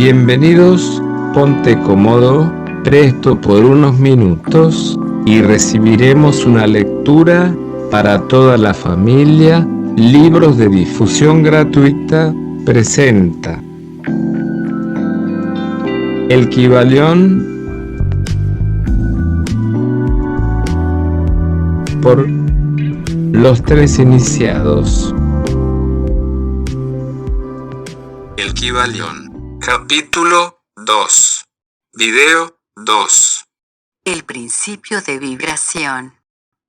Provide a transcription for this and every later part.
Bienvenidos, ponte cómodo, presto por unos minutos y recibiremos una lectura para toda la familia. Libros de difusión gratuita presenta El Kybalión por los tres iniciados. El Kybalión, capítulo 2, video 2. El principio de vibración.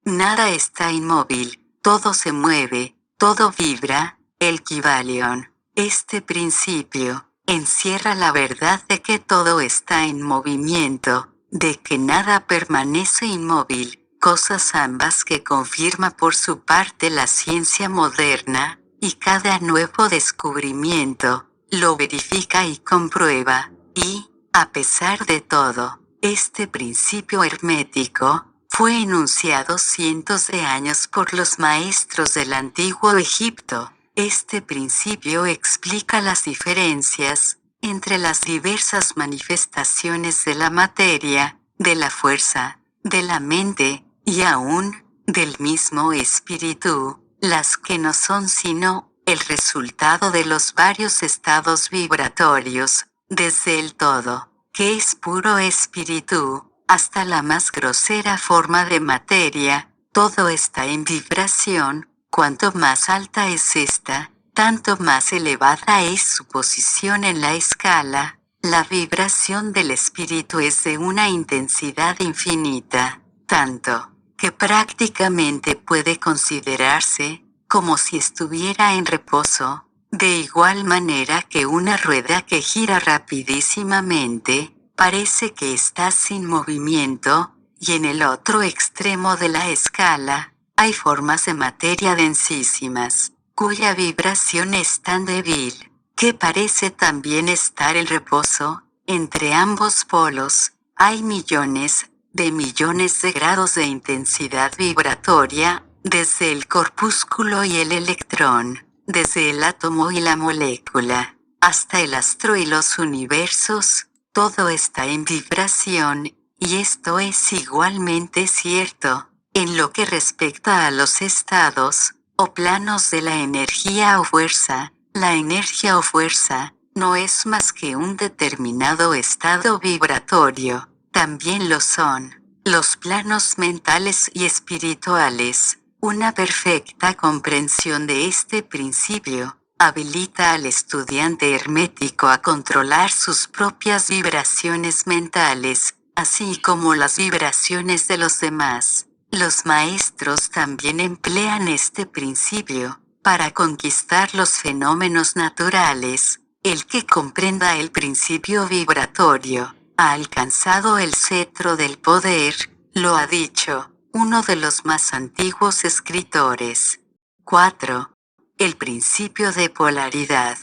Nada está inmóvil, todo se mueve, todo vibra. El Kybalión. Este principio encierra la verdad de que todo está en movimiento, de que nada permanece inmóvil, cosas ambas que confirma por su parte la ciencia moderna, y cada nuevo descubrimiento lo verifica y comprueba, y, a pesar de todo, este principio hermético fue enunciado cientos de años por los maestros del antiguo Egipto. Este principio explica las diferencias entre las diversas manifestaciones de la materia, de la fuerza, de la mente, y aún, del mismo espíritu, las que no son sino el resultado de los varios estados vibratorios, desde el todo, que es puro espíritu, hasta la más grosera forma de materia. Todo está en vibración. Cuanto más alta es esta, tanto más elevada es su posición en la escala. La vibración del espíritu es de una intensidad infinita, tanto que prácticamente puede considerarse como si estuviera en reposo, de igual manera que una rueda que gira rapidísimamente, parece que está sin movimiento, y en el otro extremo de la escala, hay formas de materia densísimas, cuya vibración es tan débil, que parece también estar en reposo. Entre ambos polos, hay millones de grados de intensidad vibratoria, desde el corpúsculo y el electrón, desde el átomo y la molécula, hasta el astro y los universos. Todo está en vibración, y esto es igualmente cierto en lo que respecta a los estados o planos de la energía o fuerza. La energía o fuerza no es más que un determinado estado vibratorio. También lo son los planos mentales y espirituales. Una perfecta comprensión de este principio habilita al estudiante hermético a controlar sus propias vibraciones mentales, así como las vibraciones de los demás. Los maestros también emplean este principio para conquistar los fenómenos naturales. El que comprenda el principio vibratorio ha alcanzado el cetro del poder, lo ha dicho uno de los más antiguos escritores. 4. El principio de polaridad.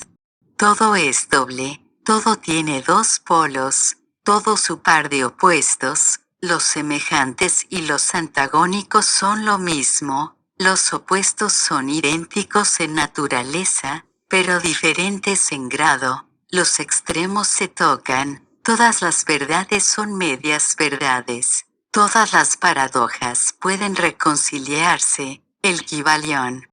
Todo es doble, todo tiene dos polos, todo su par de opuestos. Los semejantes y los antagónicos son lo mismo. Los opuestos son idénticos en naturaleza, pero diferentes en grado. Los extremos se tocan. Todas las verdades son medias verdades. Todas las paradojas pueden reconciliarse. El Kybalión.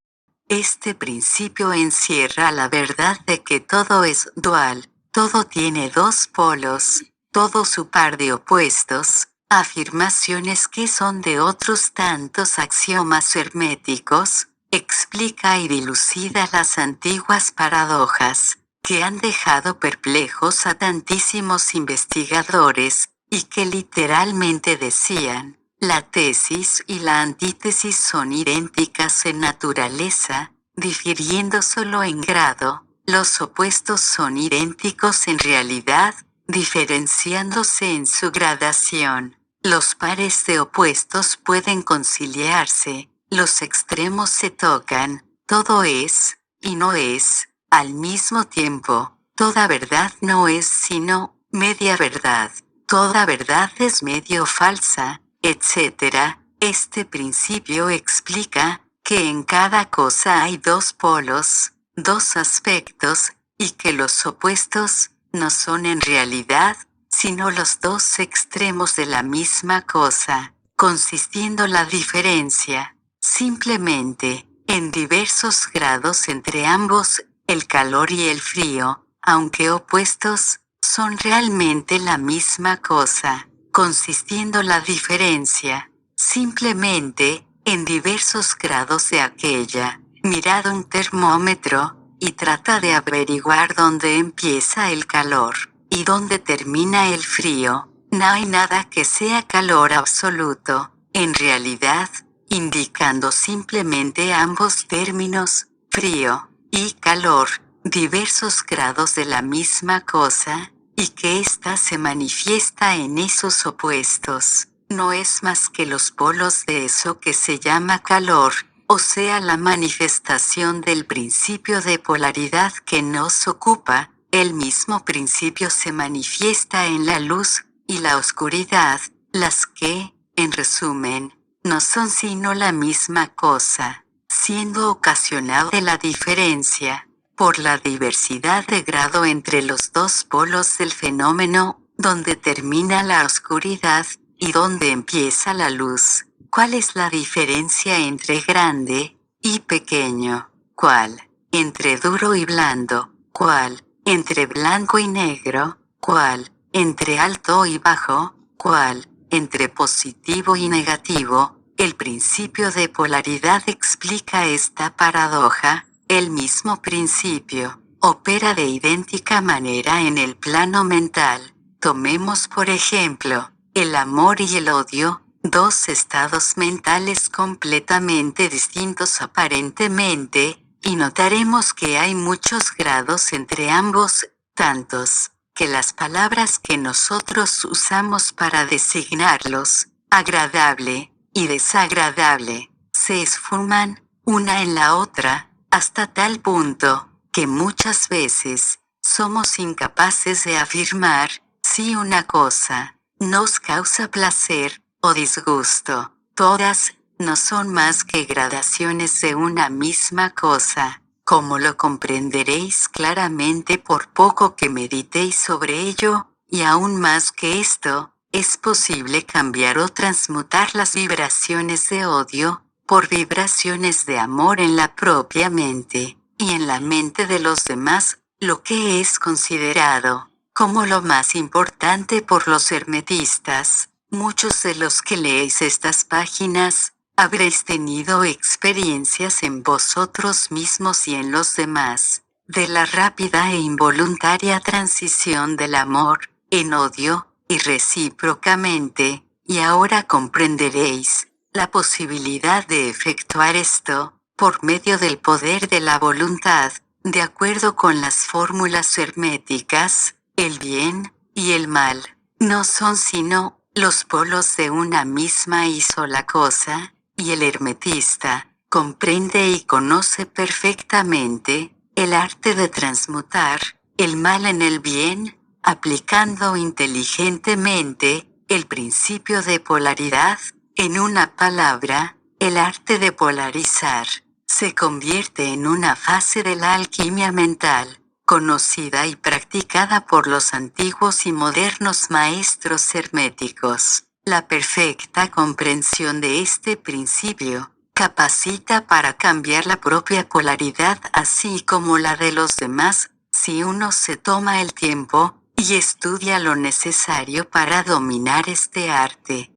Este principio encierra la verdad de que todo es dual, todo tiene dos polos, todo su par de opuestos, afirmaciones que son de otros tantos axiomas herméticos. Explica y dilucida las antiguas paradojas que han dejado perplejos a tantísimos investigadores, y que literalmente decían: la tesis y la antítesis son idénticas en naturaleza, difiriendo solo en grado. Los opuestos son idénticos en realidad, diferenciándose en su gradación. Los pares de opuestos pueden conciliarse, los extremos se tocan. Todo es, y no es, al mismo tiempo. Toda verdad no es sino media verdad. Toda verdad es medio falsa, etc. Este principio explica que en cada cosa hay dos polos, dos aspectos, y que los opuestos no son en realidad, sino los dos extremos de la misma cosa, consistiendo la diferencia, simplemente, en diversos grados entre ambos, el calor y el frío, aunque opuestos, son realmente la misma cosa, consistiendo la diferencia, simplemente, en diversos grados de aquella. Mirad un termómetro, y trata de averiguar dónde empieza el calor, y dónde termina el frío. No hay nada que sea calor absoluto, en realidad, indicando simplemente ambos términos, frío y calor, diversos grados de la misma cosa, y que ésta se manifiesta en esos opuestos. No es más que los polos de eso que se llama calor, o sea la manifestación del principio de polaridad que nos ocupa. El mismo principio se manifiesta en la luz y la oscuridad, las que, en resumen, no son sino la misma cosa, siendo ocasionada de la diferencia, por la diversidad de grado entre los dos polos del fenómeno, donde termina la oscuridad, y donde empieza la luz. ¿Cuál es la diferencia entre grande y pequeño? ¿Cuál? Entre duro y blando. ¿Cuál? Entre blanco y negro. ¿Cuál? Entre alto y bajo. ¿Cuál? Entre positivo y negativo. El principio de polaridad explica esta paradoja. El mismo principio opera de idéntica manera en el plano mental. Tomemos por ejemplo, el amor y el odio, dos estados mentales completamente distintos aparentemente, y notaremos que hay muchos grados entre ambos, tantos, que las palabras que nosotros usamos para designarlos, agradable y desagradable, se esfuman una en la otra, hasta tal punto, que muchas veces, somos incapaces de afirmar, si una cosa nos causa placer o disgusto. Todas no son más que gradaciones de una misma cosa, como lo comprenderéis claramente por poco que meditéis sobre ello, y aún más que esto, es posible cambiar o transmutar las vibraciones de odio por vibraciones de amor en la propia mente, y en la mente de los demás, lo que es considerado como lo más importante por los hermetistas. Muchos de los que leéis estas páginas, habréis tenido experiencias en vosotros mismos y en los demás, de la rápida e involuntaria transición del amor en odio, y recíprocamente, y ahora comprenderéis la posibilidad de efectuar esto, por medio del poder de la voluntad, de acuerdo con las fórmulas herméticas. El bien y el mal no son sino los polos de una misma y sola cosa, y el hermetista comprende y conoce perfectamente el arte de transmutar el mal en el bien, aplicando inteligentemente el principio de polaridad. En una palabra, el arte de polarizar se convierte en una fase de la alquimia mental, conocida y practicada por los antiguos y modernos maestros herméticos. La perfecta comprensión de este principio capacita para cambiar la propia polaridad así como la de los demás, si uno se toma el tiempo y estudia lo necesario para dominar este arte.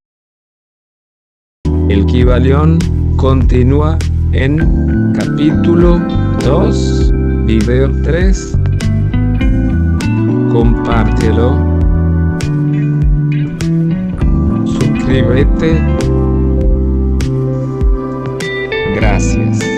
El Kybalión continúa en capítulo 2, video 3. Compártelo. Suscríbete. Gracias.